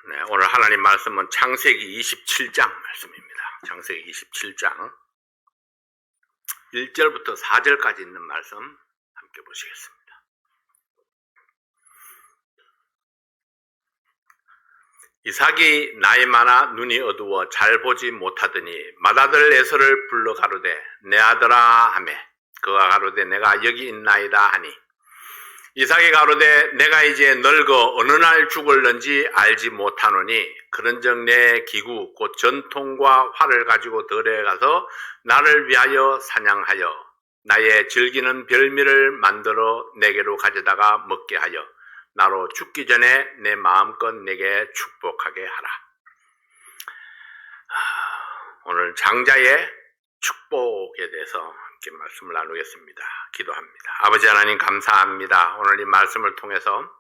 네, 오늘 하나님 말씀은 창세기 27장 말씀입니다. 창세기 27장 1절부터 4절까지 있는 말씀 함께 보시겠습니다. 이삭이 나이 많아 눈이 어두워 잘 보지 못하더니 맏아들 에서를 불러 가로되 내 아들아 하매 그가 가로되 내가 여기 있나이다 하니 이삭이 가로되 내가 이제 늙어 어느 날 죽을는지 알지 못하노니 그런즉 내 기구 곧 전통과 활을 가지고 들에 가서 나를 위하여 사냥하여 나의 즐기는 별미를 만들어 내게로 가져다가 먹게 하여 나로 죽기 전에 내 마음껏 내게 축복하게 하라. 오늘 장자의 축복에 대해서 함께 말씀을 나누겠습니다. 기도합니다. 아버지 하나님 감사합니다. 오늘 이 말씀을 통해서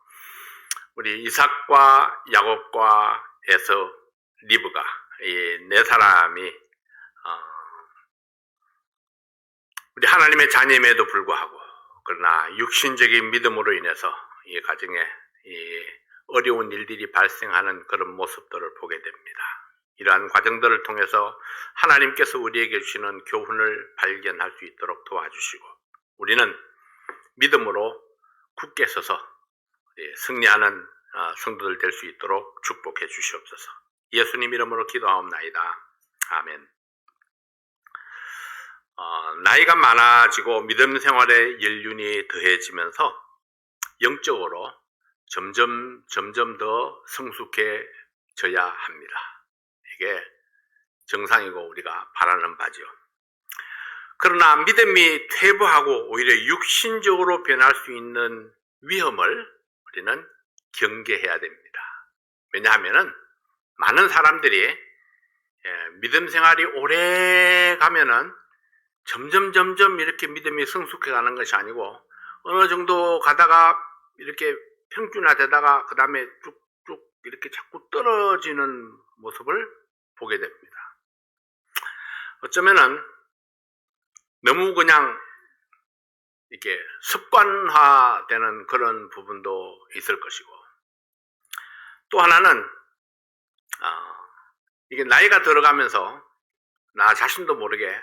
우리 이삭과 야곱과 에서 리브가 이 네 사람이 우리 하나님의 자녀임에도 불구하고 그러나 육신적인 믿음으로 인해서 이 가정에 이 어려운 일들이 발생하는 그런 모습들을 보게 됩니다. 이러한 과정들을 통해서 하나님께서 우리에게 주시는 교훈을 발견할 수 있도록 도와주시고 우리는 믿음으로 굳게 서서 승리하는 성도들 될 수 있도록 축복해 주시옵소서. 예수님 이름으로 기도하옵나이다. 아멘. 나이가 많아지고 믿음 생활의 연륜이 더해지면서 영적으로 점점 더 성숙해져야 합니다. 이게 정상이고 우리가 바라는 바죠. 그러나 믿음이 퇴보하고 오히려 육신적으로 변할 수 있는 위험을 우리는 경계해야 됩니다. 왜냐하면 많은 사람들이 믿음 생활이 오래 가면은 점점 이렇게 믿음이 성숙해 가는 것이 아니고 어느 정도 가다가 이렇게 평준화되다가 그 다음에 쭉쭉 이렇게 자꾸 떨어지는 모습을 보게 됩니다. 어쩌면은 너무 그냥 이렇게 습관화되는 그런 부분도 있을 것이고 또 하나는 이게 나이가 들어가면서 나 자신도 모르게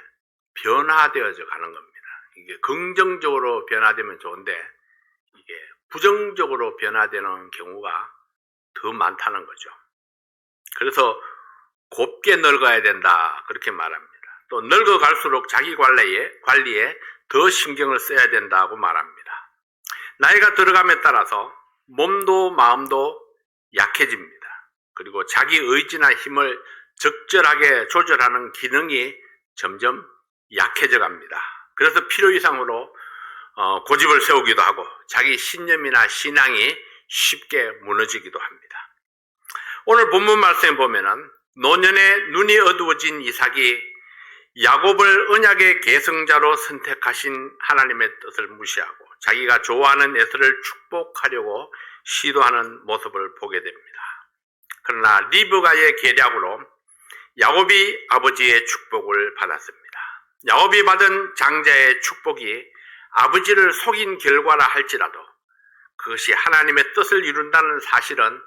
변화되어져 가는 겁니다. 이게 긍정적으로 변화되면 좋은데 이게 부정적으로 변화되는 경우가 더 많다는 거죠. 그래서 곱게 늙어야 된다 그렇게 말합니다. 또 늙어갈수록 자기 관리에 더 신경을 써야 된다고 말합니다. 나이가 들어감에 따라서 몸도 마음도 약해집니다. 그리고 자기 의지나 힘을 적절하게 조절하는 기능이 점점 약해져 갑니다. 그래서 필요 이상으로 고집을 세우기도 하고 자기 신념이나 신앙이 쉽게 무너지기도 합니다. 오늘 본문 말씀에 보면은 노년에 눈이 어두워진 이삭이 야곱을 언약의 계승자로 선택하신 하나님의 뜻을 무시하고 자기가 좋아하는 에서를 축복하려고 시도하는 모습을 보게 됩니다. 그러나 리브가의 계략으로 야곱이 아버지의 축복을 받았습니다. 야곱이 받은 장자의 축복이 아버지를 속인 결과라 할지라도 그것이 하나님의 뜻을 이룬다는 사실은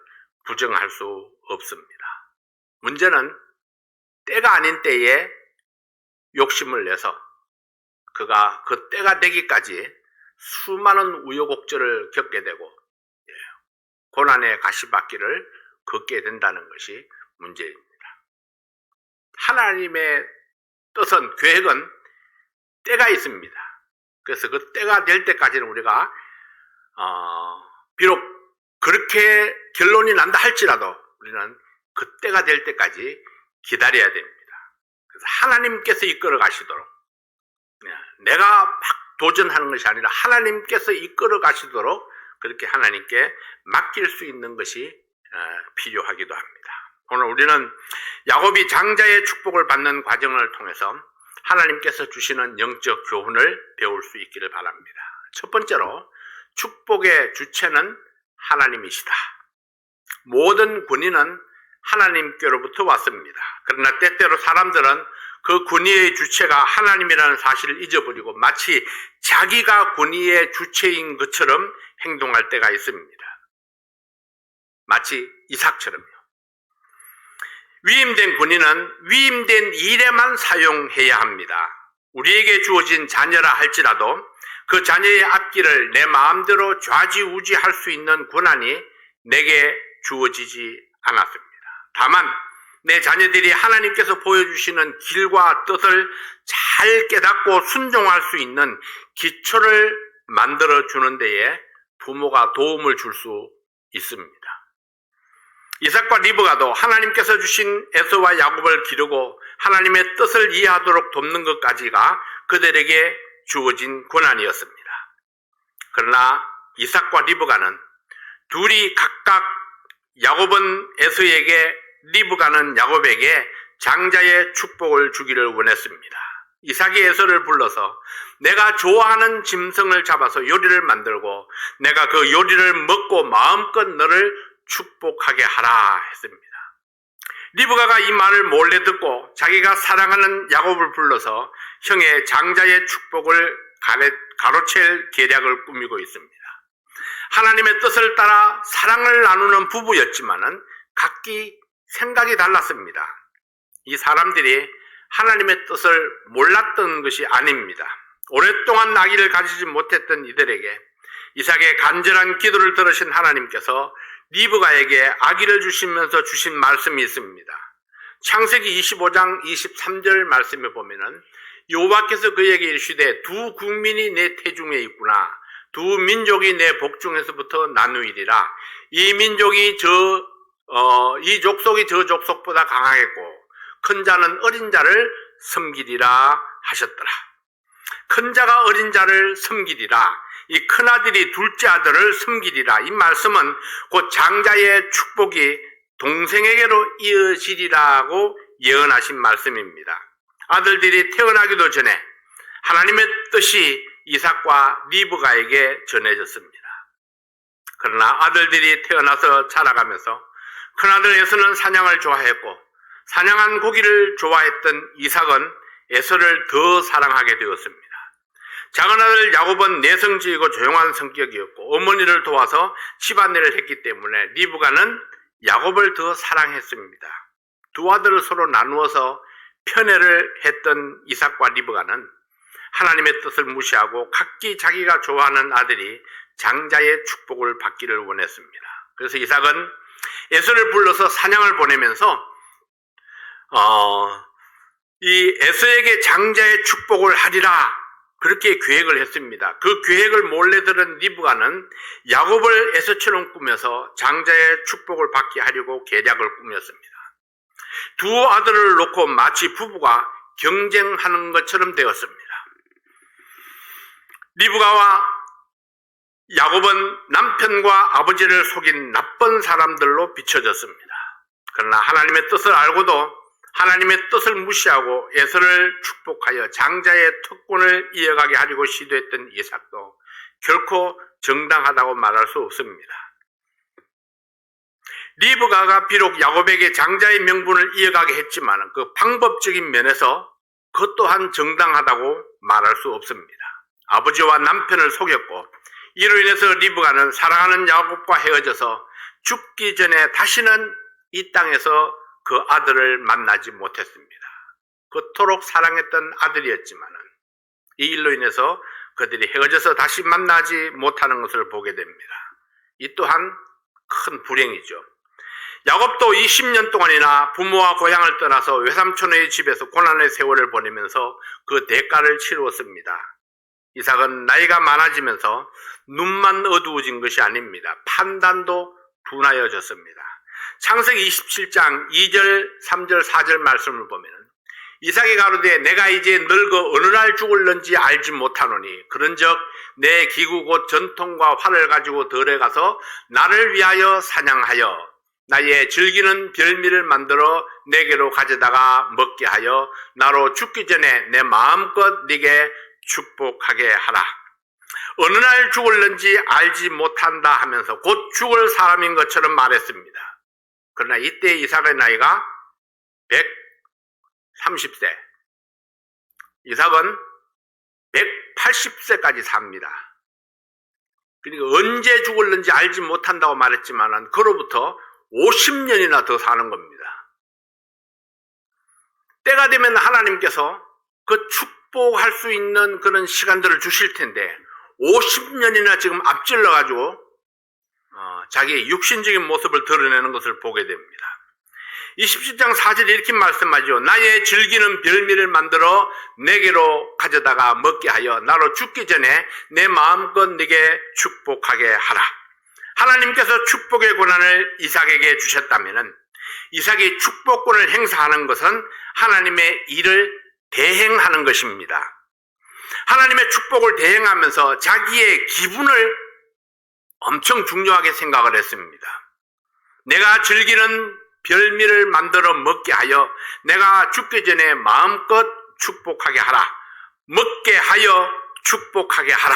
부정할 수 없습니다. 문제는 때가 아닌 때에 욕심을 내서 그가 그 때가 되기까지 수많은 우여곡절을 겪게 되고 고난의 가시밭길을 걷게 된다는 것이 문제입니다. 하나님의 뜻은 계획은 때가 있습니다. 그래서 그 때가 될 때까지는 우리가 비록 그렇게 결론이 난다 할지라도 우리는 그 때가 될 때까지 기다려야 됩니다. 그래서 하나님께서 이끌어 가시도록 내가 막 도전하는 것이 아니라 하나님께서 이끌어 가시도록 그렇게 하나님께 맡길 수 있는 것이 필요하기도 합니다. 오늘 우리는 야곱이 장자의 축복을 받는 과정을 통해서 하나님께서 주시는 영적 교훈을 배울 수 있기를 바랍니다. 첫 번째로 축복의 주체는 하나님이시다. 모든 권위는 하나님께로부터 왔습니다. 그러나 때때로 사람들은 그 권위의 주체가 하나님이라는 사실을 잊어버리고 마치 자기가 권위의 주체인 것처럼 행동할 때가 있습니다. 마치 이삭처럼요. 위임된 군인은 위임된 일에만 사용해야 합니다. 우리에게 주어진 자녀라 할지라도 그 자녀의 앞길을 내 마음대로 좌지우지할 수 있는 권한이 내게 주어지지 않았습니다. 다만 내 자녀들이 하나님께서 보여주시는 길과 뜻을 잘 깨닫고 순종할 수 있는 기초를 만들어주는 데에 부모가 도움을 줄 수 있습니다. 이삭과 리브가도 하나님께서 주신 에서와 야곱을 기르고 하나님의 뜻을 이해하도록 돕는 것까지가 그들에게 주어진 권한이었습니다. 그러나 이삭과 리브가는 둘이 각각 야곱은 에서에게, 리브가는 야곱에게 장자의 축복을 주기를 원했습니다. 이삭이 에서를 불러서 내가 좋아하는 짐승을 잡아서 요리를 만들고 내가 그 요리를 먹고 마음껏 너를 축복하게 하라 했습니다. 리브가가 이 말을 몰래 듣고 자기가 사랑하는 야곱을 불러서 형의 장자의 축복을 가로챌 계략을 꾸미고 있습니다. 하나님의 뜻을 따라 사랑을 나누는 부부였지만은 각기 생각이 달랐습니다. 이 사람들이 하나님의 뜻을 몰랐던 것이 아닙니다. 오랫동안 아기를 가지지 못했던 이들에게 이삭의 간절한 기도를 들으신 하나님께서 리브가에게 아기를 주시면서 주신 말씀이 있습니다. 창세기 25장 23절 말씀에 보면은 여호와께서 그에게 이르시되 두 국민이 내 태중에 있구나. 두 민족이 내 복중에서부터 나누이리라. 이 민족이 이 족속이 저 족속보다 강하겠고 큰 자는 어린 자를 섬기리라 하셨더라. 큰 자가 어린 자를 섬기리라. 이 큰아들이 둘째 아들을 섬기리라. 이 말씀은 곧 장자의 축복이 동생에게로 이어지리라고 예언하신 말씀입니다. 아들들이 태어나기도 전에 하나님의 뜻이 이삭과 리브가에게 전해졌습니다. 그러나 아들들이 태어나서 자라가면서 큰아들 에서는 사냥을 좋아했고 사냥한 고기를 좋아했던 이삭은 에서를 더 사랑하게 되었습니다. 작은 아들 야곱은 내성적이고 조용한 성격이었고 어머니를 도와서 집안일을 했기 때문에 리브가는 야곱을 더 사랑했습니다. 두 아들을 서로 나누어서 편애를 했던 이삭과 리브가는 하나님의 뜻을 무시하고 각기 자기가 좋아하는 아들이 장자의 축복을 받기를 원했습니다. 그래서 이삭은 에서를 불러서 사냥을 보내면서 이 에서에게 장자의 축복을 하리라 그렇게 계획을 했습니다. 그 계획을 몰래 들은 리브가는 야곱을 에서처럼 꾸며서 장자의 축복을 받게 하려고 계략을 꾸몄습니다. 두 아들을 놓고 마치 부부가 경쟁하는 것처럼 되었습니다. 리브가와 야곱은 남편과 아버지를 속인 나쁜 사람들로 비춰졌습니다. 그러나 하나님의 뜻을 알고도 하나님의 뜻을 무시하고 에서를 축복하여 장자의 특권을 이어가게 하려고 시도했던 이삭도 결코 정당하다고 말할 수 없습니다. 리브가가 비록 야곱에게 장자의 명분을 이어가게 했지만 그 방법적인 면에서 그것 또한 정당하다고 말할 수 없습니다. 아버지와 남편을 속였고 이로 인해서 리브가는 사랑하는 야곱과 헤어져서 죽기 전에 다시는 이 땅에서 그 아들을 만나지 못했습니다. 그토록 사랑했던 아들이었지만 이 일로 인해서 그들이 헤어져서 다시 만나지 못하는 것을 보게 됩니다. 이 또한 큰 불행이죠. 야곱도 20년 동안이나 부모와 고향을 떠나서 외삼촌의 집에서 고난의 세월을 보내면서 그 대가를 치루었습니다. 이삭은 나이가 많아지면서 눈만 어두워진 것이 아닙니다. 판단도 둔하여졌습니다. 창세기 27장 2절, 3절, 4절 말씀을 보면 이삭이 가로되 내가 이제 늙어 어느 날 죽을는지 알지 못하노니 그런즉 내 기구 곧 전통과 활을 가지고 들에 가서 나를 위하여 사냥하여 나의 즐기는 별미를 만들어 내게로 가져다가 먹게 하여 나로 죽기 전에 내 마음껏 네게 축복하게 하라. 어느 날 죽을는지 알지 못한다 하면서 곧 죽을 사람인 것처럼 말했습니다. 그러나 이때 이삭의 나이가 130세, 이삭은 180세까지 삽니다. 그러니까 언제 죽을는지 알지 못한다고 말했지만 그로부터 50년이나 더 사는 겁니다. 때가 되면 하나님께서 그 축복할 수 있는 그런 시간들을 주실 텐데 50년이나 지금 앞질러 가지고 자기의 육신적인 모습을 드러내는 것을 보게 됩니다. 27장 4절에 이렇게 말씀하죠. 나의 즐기는 별미를 만들어 내게로 가져다가 먹게 하여 나로 죽기 전에 내 마음껏 네게 축복하게 하라. 하나님께서 축복의 권한을 이삭에게 주셨다면 이삭이 축복권을 행사하는 것은 하나님의 일을 대행하는 것입니다. 하나님의 축복을 대행하면서 자기의 기분을 엄청 중요하게 생각을 했습니다. 내가 즐기는 별미를 만들어 먹게 하여 내가 죽기 전에 마음껏 축복하게 하라. 먹게 하여 축복하게 하라.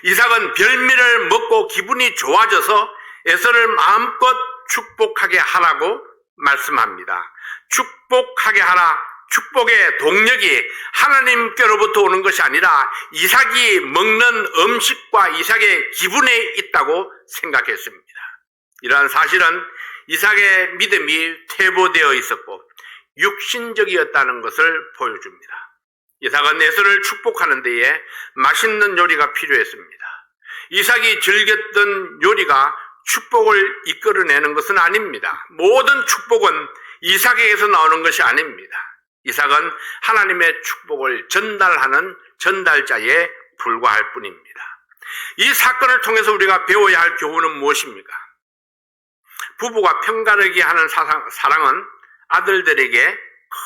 이삭은 별미를 먹고 기분이 좋아져서 에서를 마음껏 축복하게 하라고 말씀합니다. 축복하게 하라. 축복의 동력이 하나님께로부터 오는 것이 아니라 이삭이 먹는 음식과 이삭의 기분에 있다고 생각했습니다. 이러한 사실은 이삭의 믿음이 퇴보되어 있었고 육신적이었다는 것을 보여줍니다. 이삭은 에서를 축복하는 데에 맛있는 요리가 필요했습니다. 이삭이 즐겼던 요리가 축복을 이끌어내는 것은 아닙니다. 모든 축복은 이삭에게서 나오는 것이 아닙니다. 이삭은 하나님의 축복을 전달하는 전달자에 불과할 뿐입니다. 이 사건을 통해서 우리가 배워야 할 교훈은 무엇입니까? 부부가 편가르기 하는 사랑은 아들들에게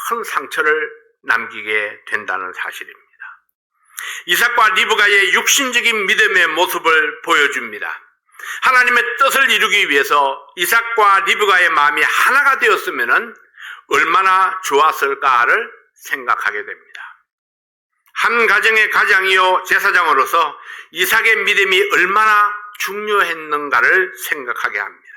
큰 상처를 남기게 된다는 사실입니다. 이삭과 리브가의 육신적인 믿음의 모습을 보여줍니다. 하나님의 뜻을 이루기 위해서 이삭과 리브가의 마음이 하나가 되었으면 얼마나 좋았을까를 생각하게 됩니다. 한 가정의 가장이요 제사장으로서 이삭의 믿음이 얼마나 중요했는가를 생각하게 합니다.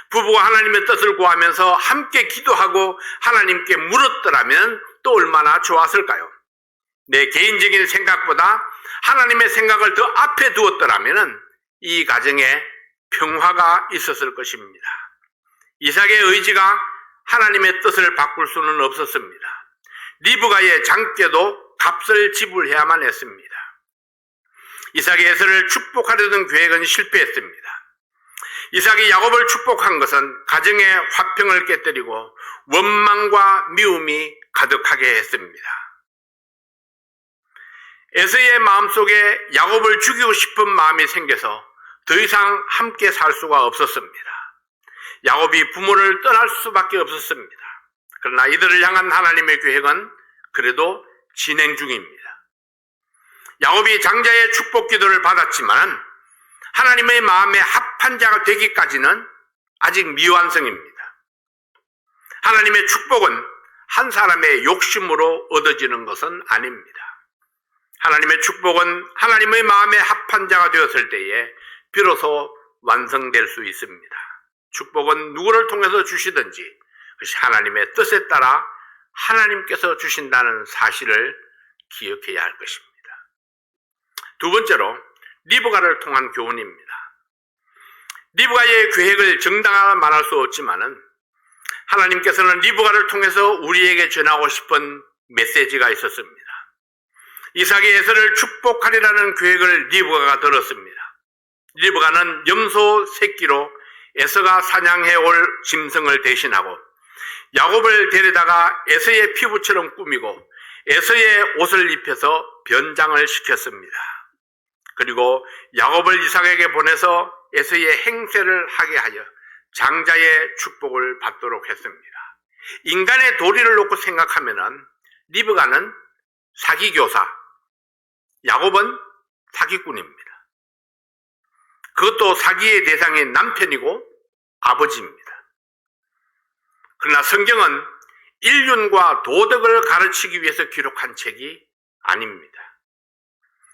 부부가 하나님의 뜻을 구하면서 함께 기도하고 하나님께 물었더라면 또 얼마나 좋았을까요? 내 개인적인 생각보다 하나님의 생각을 더 앞에 두었더라면 이 가정에 평화가 있었을 것입니다. 이삭의 의지가 하나님의 뜻을 바꿀 수는 없었습니다. 리브가의 장께도 값을 지불해야만 했습니다. 이삭이 에서를 축복하려던 계획은 실패했습니다. 이삭이 야곱을 축복한 것은 가정의 화평을 깨뜨리고 원망과 미움이 가득하게 했습니다. 에서의 마음속에 야곱을 죽이고 싶은 마음이 생겨서 더 이상 함께 살 수가 없었습니다. 야곱이 부모를 떠날 수밖에 없었습니다. 그러나 이들을 향한 하나님의 계획은 그래도 진행 중입니다. 야곱이 장자의 축복 기도를 받았지만 하나님의 마음에 합한 자가 되기까지는 아직 미완성입니다. 하나님의 축복은 한 사람의 욕심으로 얻어지는 것은 아닙니다. 하나님의 축복은 하나님의 마음에 합한 자가 되었을 때에 비로소 완성될 수 있습니다. 축복은 누구를 통해서 주시든지 그것이 하나님의 뜻에 따라 하나님께서 주신다는 사실을 기억해야 할 것입니다. 두 번째로 리브가를 통한 교훈입니다. 리브가의 계획을 정당하게 말할 수 없지만은 하나님께서는 리브가를 통해서 우리에게 전하고 싶은 메시지가 있었습니다. 이삭이 에서를 축복하리라는 계획을 리브가가 들었습니다. 리브가는 염소 새끼로 에서가 사냥해 올 짐승을 대신하고 야곱을 데려다가 에서의 피부처럼 꾸미고 에서의 옷을 입혀서 변장을 시켰습니다. 그리고 야곱을 이삭에게 보내서 에서의 행세를 하게 하여 장자의 축복을 받도록 했습니다. 인간의 도리를 놓고 생각하면은 리브가는 사기교사, 야곱은 사기꾼입니다. 그것도 사기의 대상인 남편이고 아버지입니다. 그러나 성경은 인륜과 도덕을 가르치기 위해서 기록한 책이 아닙니다.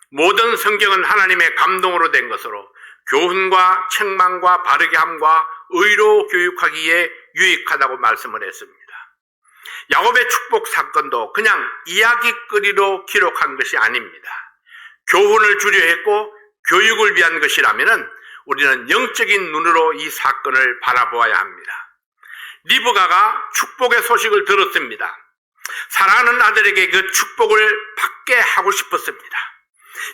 모든 성경은 하나님의 감동으로 된 것으로 교훈과 책망과 바르게 함과 의로 교육하기에 유익하다고 말씀을 했습니다. 야곱의 축복 사건도 그냥 이야기거리로 기록한 것이 아닙니다. 교훈을 주려 했고 교육을 위한 것이라면 우리는 영적인 눈으로 이 사건을 바라보아야 합니다. 리브가가 축복의 소식을 들었습니다. 사랑하는 아들에게 그 축복을 받게 하고 싶었습니다.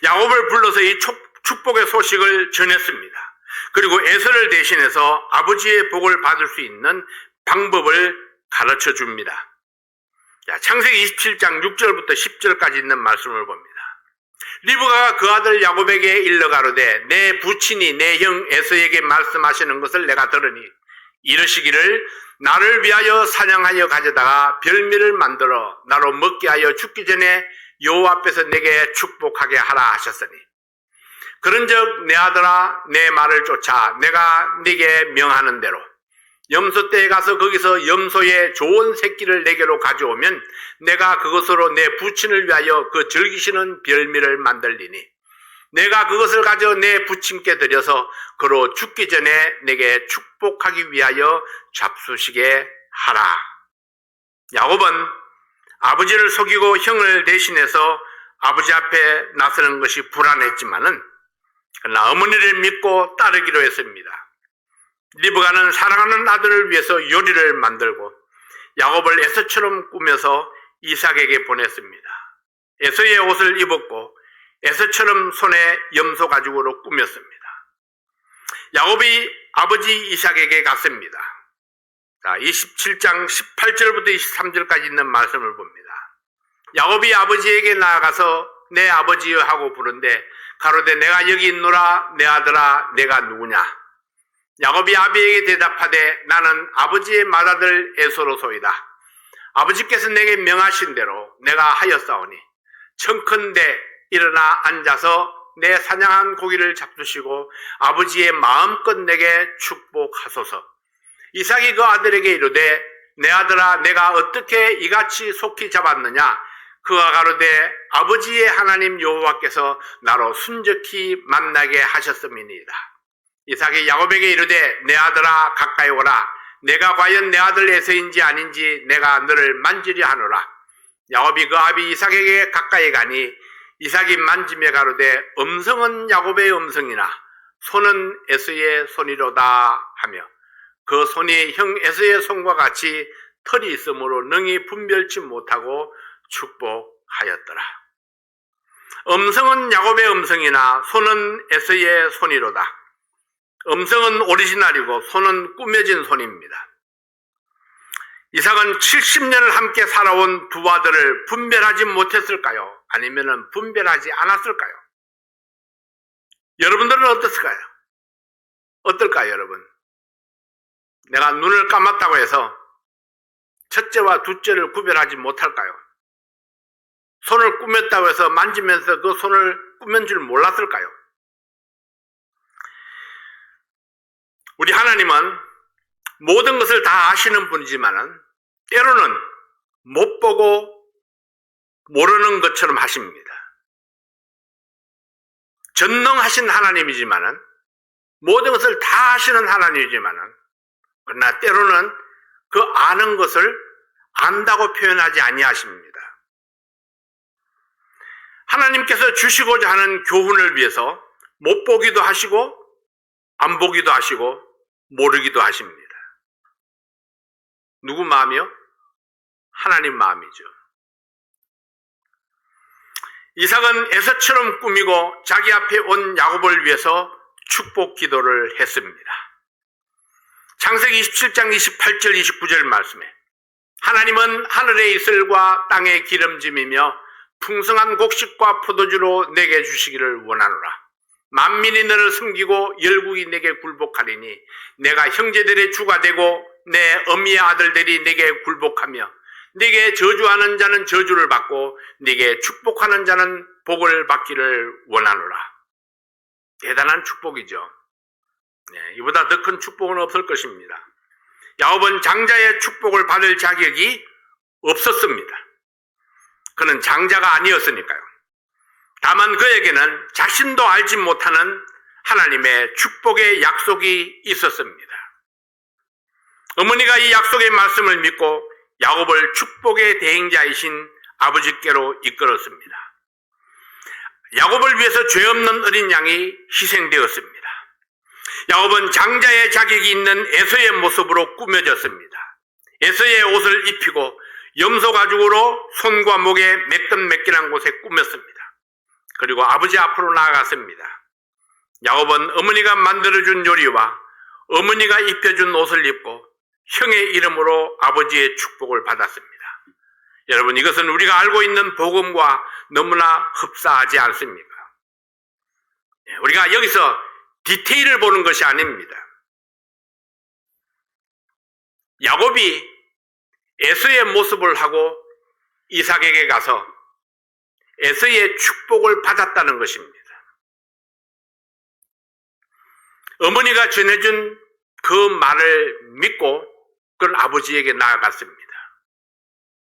야곱을 불러서 이 축복의 소식을 전했습니다. 그리고 에서를 대신해서 아버지의 복을 받을 수 있는 방법을 가르쳐 줍니다. 창세기 27장 6절부터 10절까지 있는 말씀을 봅니다. 리브가가 그 아들 야곱에게 일러 가로되 내 부친이 내 형 에서에게 말씀하시는 것을 내가 들으니 이르시기를 나를 위하여 사냥하여 가져다가 별미를 만들어 나로 먹게 하여 죽기 전에 여호와 앞에서 내게 축복하게 하라 하셨으니 그런즉 내 아들아 내 말을 쫓아 내가 네게 명하는 대로 염소떼에 가서 거기서 염소의 좋은 새끼를 내게로 가져오면 내가 그것으로 내 부친을 위하여 그 즐기시는 별미를 만들리니 내가 그것을 가져 내 부친께 드려서 그로 죽기 전에 내게 축복하기 위하여 잡수시게 하라. 야곱은 아버지를 속이고 형을 대신해서 아버지 앞에 나서는 것이 불안했지만은 그러나 어머니를 믿고 따르기로 했습니다. 리브가는 사랑하는 아들을 위해서 요리를 만들고 야곱을 에서처럼 꾸며서 이삭에게 보냈습니다. 에서의 옷을 입었고 에서처럼 손에 염소 가죽으로 꾸몄습니다. 야곱이 아버지 이삭에게 갔습니다. 자, 27장 18절부터 23절까지 있는 말씀을 봅니다. 야곱이 아버지에게 나아가서 내 아버지여 하고 부른데 가로되 내가 여기 있노라 내 아들아 내가 누구냐. 야곱이 아비에게 대답하되 나는 아버지의 맏아들 에서로소이다. 아버지께서 내게 명하신 대로 내가 하였사오니 청컨대 일어나 앉아서 내 사냥한 고기를 잡수시고 아버지의 마음껏 내게 축복하소서. 이삭이 그 아들에게 이르되 내 아들아 내가 어떻게 이같이 속히 잡았느냐. 그가 가로되 아버지의 하나님 여호와께서 나로 순적히 만나게 하셨음이니이다. 이삭이 야곱에게 이르되 내 아들아 가까이 오라. 내가 과연 내 아들 에서인지 아닌지 내가 너를 만지려 하노라. 야곱이 그 아비 이삭에게 가까이 가니 이삭이 만지며 가로되 음성은 야곱의 음성이나 손은 에서의 손이로다 하며 그 손이 형 에서의 손과 같이 털이 있으므로 능히 분별치 못하고 축복하였더라. 음성은 야곱의 음성이나 손은 에서의 손이로다. 음성은 오리지널이고 손은 꾸며진 손입니다. 이삭은 70년을 함께 살아온 두 아들을 분별하지 못했을까요? 아니면 분별하지 않았을까요? 여러분들은 어떻을까요? 어떨까요, 여러분? 내가 눈을 감았다고 해서 첫째와 둘째를 구별하지 못할까요? 손을 꾸몄다고 해서 만지면서 그 손을 꾸민 줄 몰랐을까요? 우리 하나님은 모든 것을 다 아시는 분이지만은 때로는 못 보고 모르는 것처럼 하십니다. 전능하신 하나님이지만은 모든 것을 다 아시는 하나님이지만은 그러나 때로는 그 아는 것을 안다고 표현하지 아니하십니다. 하나님께서 주시고자 하는 교훈을 위해서 못 보기도 하시고 안 보기도 하시고 모르기도 하십니다. 누구 마음이요? 하나님 마음이죠. 이삭은 에서처럼 꾸미고 자기 앞에 온 야곱을 위해서 축복 기도를 했습니다. 창세기 27장 28절 29절 말씀에 하나님은 하늘의 이슬과 땅의 기름짐이며 풍성한 곡식과 포도주로 내게 주시기를 원하노라. 만민이 너를 섬기고 열국이 내게 굴복하리니 내가 형제들의 주가 되고 내 어미의 아들들이 내게 굴복하며 네게 저주하는 자는 저주를 받고 네게 축복하는 자는 복을 받기를 원하노라. 대단한 축복이죠. 이보다 더 큰 축복은 없을 것입니다. 야곱은 장자의 축복을 받을 자격이 없었습니다. 그는 장자가 아니었으니까요. 다만 그에게는 자신도 알지 못하는 하나님의 축복의 약속이 있었습니다. 어머니가 이 약속의 말씀을 믿고 야곱을 축복의 대행자이신 아버지께로 이끌었습니다. 야곱을 위해서 죄 없는 어린 양이 희생되었습니다. 야곱은 장자의 자격이 있는 에서의 모습으로 꾸며졌습니다. 에서의 옷을 입히고 염소 가죽으로 손과 목에 매끈매끈한 곳에 꾸몄습니다. 그리고 아버지 앞으로 나아갔습니다. 야곱은 어머니가 만들어준 요리와 어머니가 입혀준 옷을 입고 형의 이름으로 아버지의 축복을 받았습니다. 여러분, 이것은 우리가 알고 있는 복음과 너무나 흡사하지 않습니까? 우리가 여기서 디테일을 보는 것이 아닙니다. 야곱이 에서의 모습을 하고 이삭에게 가서 에서의 축복을 받았다는 것입니다. 어머니가 전해준 그 말을 믿고 그런 아버지에게 나아갔습니다.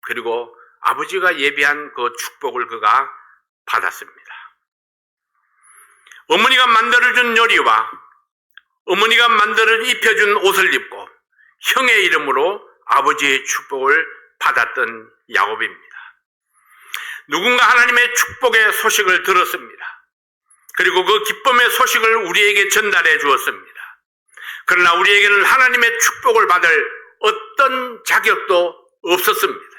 그리고 아버지가 예비한 그 축복을 그가 받았습니다. 어머니가 만들어준 요리와 어머니가 입혀준 옷을 입고 형의 이름으로 아버지의 축복을 받았던 야곱입니다. 누군가 하나님의 축복의 소식을 들었습니다. 그리고 그 기쁨의 소식을 우리에게 전달해 주었습니다. 그러나 우리에게는 하나님의 축복을 받을 어떤 자격도 없었습니다.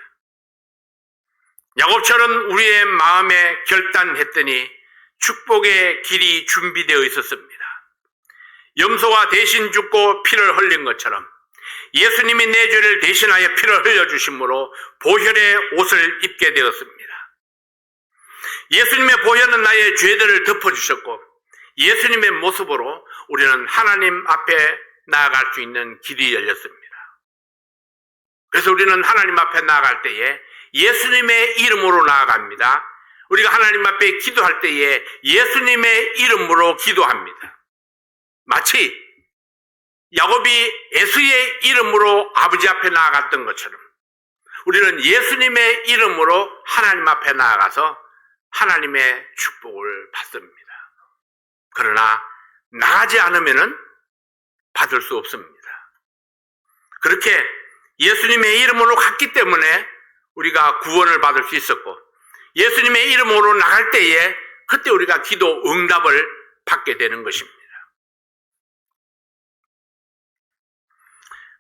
야곱처럼 우리의 마음에 결단했더니 축복의 길이 준비되어 있었습니다. 염소가 대신 죽고 피를 흘린 것처럼 예수님이 내 죄를 대신하여 피를 흘려주심으로 보혈의 옷을 입게 되었습니다. 예수님의 보혈은 나의 죄들을 덮어주셨고 예수님의 모습으로 우리는 하나님 앞에 나아갈 수 있는 길이 열렸습니다. 그래서 우리는 하나님 앞에 나아갈 때에 예수님의 이름으로 나아갑니다. 우리가 하나님 앞에 기도할 때에 예수님의 이름으로 기도합니다. 마치 야곱이 에서의 이름으로 아버지 앞에 나아갔던 것처럼 우리는 예수님의 이름으로 하나님 앞에 나아가서 하나님의 축복을 받습니다. 그러나 나가지 않으면 받을 수 없습니다. 그렇게 예수님의 이름으로 갔기 때문에 우리가 구원을 받을 수 있었고 예수님의 이름으로 나갈 때에 그때 우리가 기도 응답을 받게 되는 것입니다.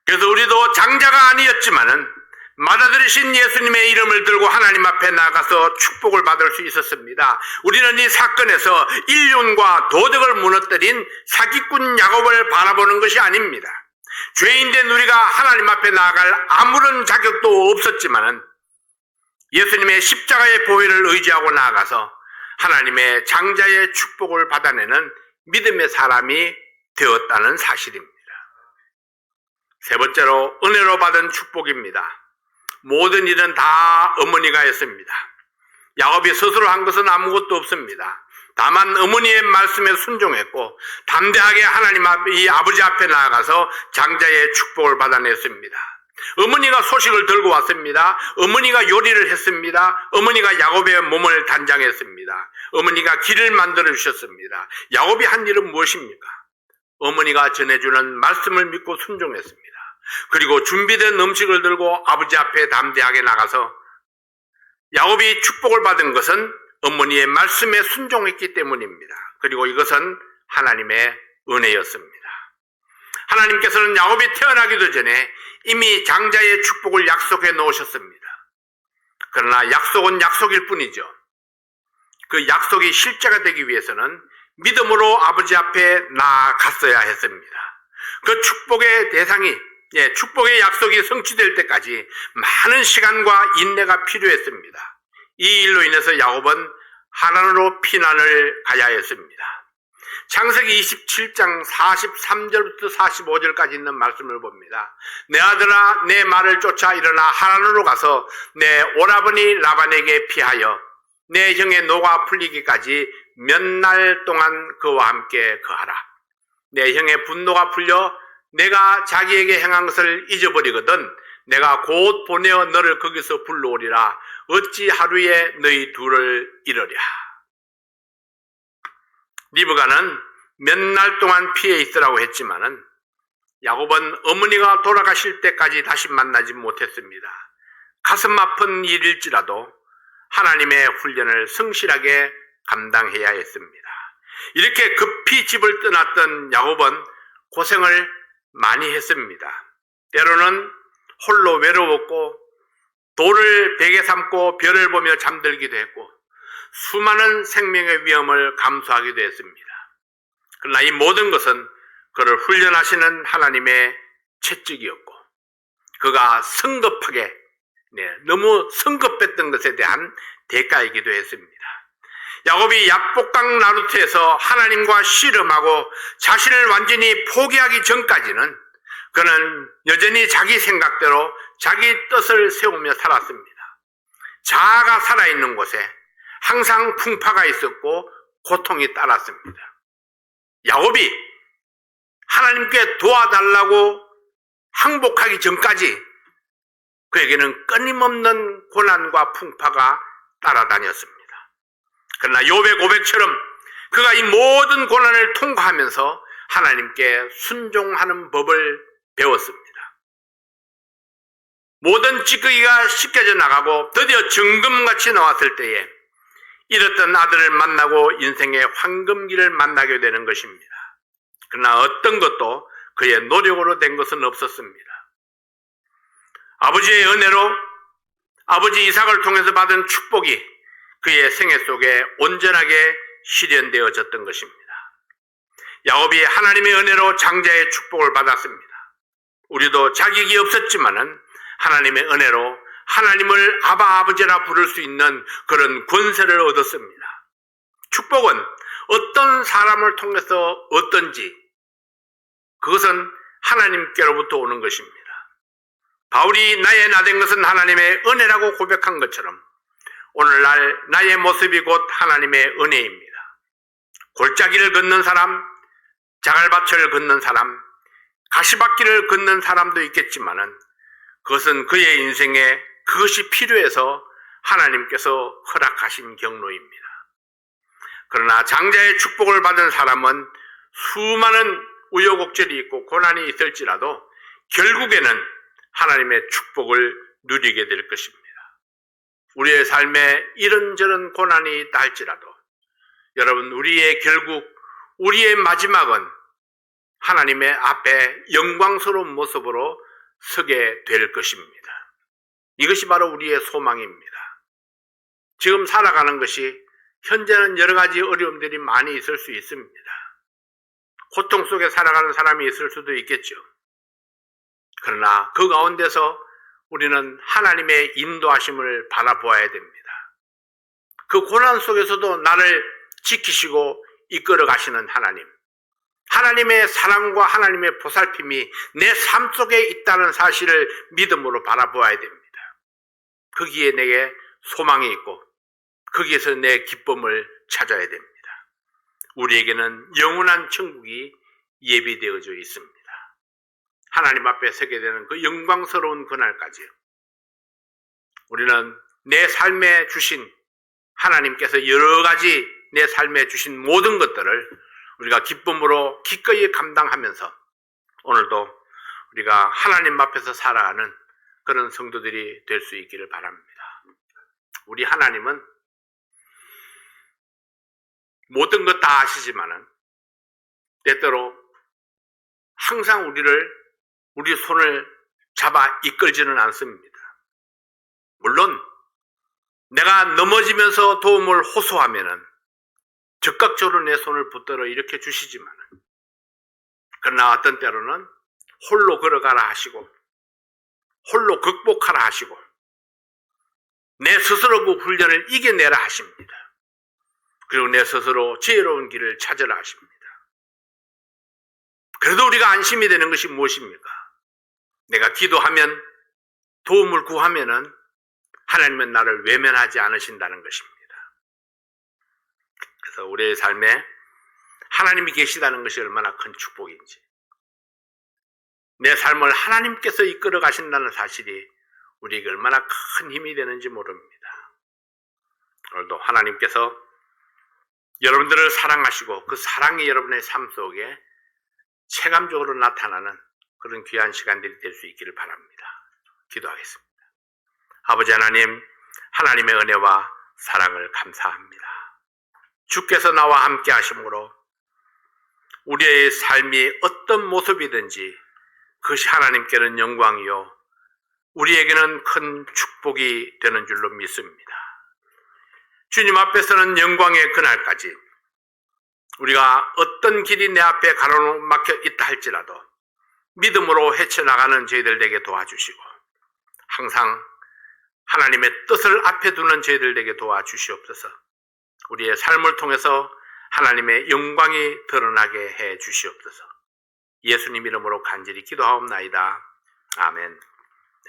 그래서 우리도 장자가 아니었지만은 맞아들이신 예수님의 이름을 들고 하나님 앞에 나가서 축복을 받을 수 있었습니다. 우리는 이 사건에서 인륜과 도덕을 무너뜨린 사기꾼 야곱을 바라보는 것이 아닙니다. 죄인된 우리가 하나님 앞에 나아갈 아무런 자격도 없었지만은 예수님의 십자가의 보혈을 의지하고 나아가서 하나님의 장자의 축복을 받아내는 믿음의 사람이 되었다는 사실입니다. 세 번째로 은혜로 받은 축복입니다. 모든 일은 다 어머니가 했습니다. 야곱이 스스로 한 것은 아무것도 없습니다. 다만 어머니의 말씀에 순종했고 담대하게 하나님 이 아버지 앞에 나아가서 장자의 축복을 받아냈습니다. 어머니가 소식을 들고 왔습니다. 어머니가 요리를 했습니다. 어머니가 야곱의 몸을 단장했습니다. 어머니가 길을 만들어 주셨습니다. 야곱이 한 일은 무엇입니까? 어머니가 전해주는 말씀을 믿고 순종했습니다. 그리고 준비된 음식을 들고 아버지 앞에 담대하게 나가서 야곱이 축복을 받은 것은 어머니의 말씀에 순종했기 때문입니다. 그리고 이것은 하나님의 은혜였습니다. 하나님께서는 야곱이 태어나기도 전에 이미 장자의 축복을 약속해 놓으셨습니다. 그러나 약속은 약속일 뿐이죠. 그 약속이 실제가 되기 위해서는 믿음으로 아버지 앞에 나아갔어야 했습니다. 그 축복의 대상이 축복의 약속이 성취될 때까지 많은 시간과 인내가 필요했습니다. 이 일로 인해서 야곱은 하란으로 피난을 가야 했습니다. 창세기 27장 43절부터 45절까지 있는 말씀을 봅니다. 내 아들아 내 말을 쫓아 일어나 하란으로 가서 내 오라버니 라반에게 피하여 내 형의 노가 풀리기까지 몇 날 동안 그와 함께 거하라. 내 형의 분노가 풀려 내가 자기에게 행한 것을 잊어버리거든 내가 곧 보내어 너를 거기서 불러오리라. 어찌 하루에 너희 둘을 잃으랴. 리브가는 몇 날 동안 피해 있으라고 했지만은 야곱은 어머니가 돌아가실 때까지 다시 만나지 못했습니다. 가슴 아픈 일일지라도 하나님의 훈련을 성실하게 감당해야 했습니다. 이렇게 급히 집을 떠났던 야곱은 고생을 많이 했습니다. 때로는 홀로 외로웠고 돌을 베개 삼고 별을 보며 잠들기도 했고 수많은 생명의 위험을 감수하기도 했습니다. 그러나 이 모든 것은 그를 훈련하시는 하나님의 채찍이었고 그가 성급하게 너무 성급했던 것에 대한 대가이기도 했습니다. 야곱이 야복강 나루트에서 하나님과 씨름하고 자신을 완전히 포기하기 전까지는 그는 여전히 자기 생각대로 자기 뜻을 세우며 살았습니다. 자아가 살아있는 곳에 항상 풍파가 있었고 고통이 따랐습니다. 야곱이 하나님께 도와달라고 항복하기 전까지 그에게는 끊임없는 고난과 풍파가 따라다녔습니다. 그러나 욥의 고백처럼 그가 이 모든 고난을 통과하면서 하나님께 순종하는 법을 배웠습니다. 모든 찌꺼기가 씻겨져 나가고 드디어 정금같이 나왔을 때에 잃었던 아들을 만나고 인생의 황금기를 만나게 되는 것입니다. 그러나 어떤 것도 그의 노력으로 된 것은 없었습니다. 아버지의 은혜로 아버지 이삭을 통해서 받은 축복이 그의 생애 속에 온전하게 실현되어졌던 것입니다. 야곱이 하나님의 은혜로 장자의 축복을 받았습니다. 우리도 자격이 없었지만은 하나님의 은혜로 하나님을 아버지라 부를 수 있는 그런 권세를 얻었습니다. 축복은 어떤 사람을 통해서 얻든지 그것은 하나님께로부터 오는 것입니다. 바울이 나의 나된 것은 하나님의 은혜라고 고백한 것처럼 오늘날 나의 모습이 곧 하나님의 은혜입니다. 골짜기를 걷는 사람, 자갈밭을 걷는 사람, 가시밭길을 걷는 사람도 있겠지만은 그것은 그의 인생에 그것이 필요해서 하나님께서 허락하신 경로입니다. 그러나 장자의 축복을 받은 사람은 수많은 우여곡절이 있고 고난이 있을지라도 결국에는 하나님의 축복을 누리게 될 것입니다. 우리의 삶에 이런저런 고난이 있다 할지라도 여러분 우리의 결국 우리의 마지막은 하나님의 앞에 영광스러운 모습으로 서게 될 것입니다. 이것이 바로 우리의 소망입니다. 지금 살아가는 것이 현재는 여러 가지 어려움들이 많이 있을 수 있습니다. 고통 속에 살아가는 사람이 있을 수도 있겠죠. 그러나 그 가운데서 우리는 하나님의 인도하심을 바라보아야 됩니다. 그 고난 속에서도 나를 지키시고 이끌어 가시는 하나님, 하나님의 사랑과 하나님의 보살핌이 내 삶 속에 있다는 사실을 믿음으로 바라보아야 됩니다. 거기에 내게 소망이 있고 거기에서 내 기쁨을 찾아야 됩니다. 우리에게는 영원한 천국이 예비되어져 있습니다. 하나님 앞에 서게 되는 그 영광스러운 그날까지 우리는 내 삶에 주신 하나님께서 여러 가지 내 삶에 주신 모든 것들을 우리가 기쁨으로 기꺼이 감당하면서 오늘도 우리가 하나님 앞에서 살아가는 그런 성도들이 될 수 있기를 바랍니다. 우리 하나님은 모든 것 다 아시지만은 때때로 항상 우리 손을 잡아 이끌지는 않습니다. 물론 내가 넘어지면서 도움을 호소하면은 즉각적으로 내 손을 붙들어 일으켜 주시지만 그러나 어떤 때로는 홀로 걸어가라 하시고 홀로 극복하라 하시고 내 스스로 그 훈련을 이겨내라 하십니다. 그리고 내 스스로 지혜로운 길을 찾으라 하십니다. 그래도 우리가 안심이 되는 것이 무엇입니까? 내가 기도하면 도움을 구하면은 하나님은 나를 외면하지 않으신다는 것입니다. 그래서 우리의 삶에 하나님이 계시다는 것이 얼마나 큰 축복인지, 내 삶을 하나님께서 이끌어 가신다는 사실이 우리에게 얼마나 큰 힘이 되는지 모릅니다. 오늘도 하나님께서 여러분들을 사랑하시고 그 사랑이 여러분의 삶 속에 체감적으로 나타나는 그런 귀한 시간들이 될 수 있기를 바랍니다. 기도하겠습니다. 아버지 하나님, 하나님의 은혜와 사랑을 감사합니다. 주께서 나와 함께 하심으로 우리의 삶이 어떤 모습이든지 그것이 하나님께는 영광이요 우리에게는 큰 축복이 되는 줄로 믿습니다. 주님 앞에서는 영광의 그날까지 우리가 어떤 길이 내 앞에 가로막혀 있다 할지라도 믿음으로 헤쳐나가는 저희들 되게 도와주시고 항상 하나님의 뜻을 앞에 두는 저희들 되게 도와주시옵소서. 우리의 삶을 통해서 하나님의 영광이 드러나게 해 주시옵소서. 예수님 이름으로 간절히 기도하옵나이다. 아멘.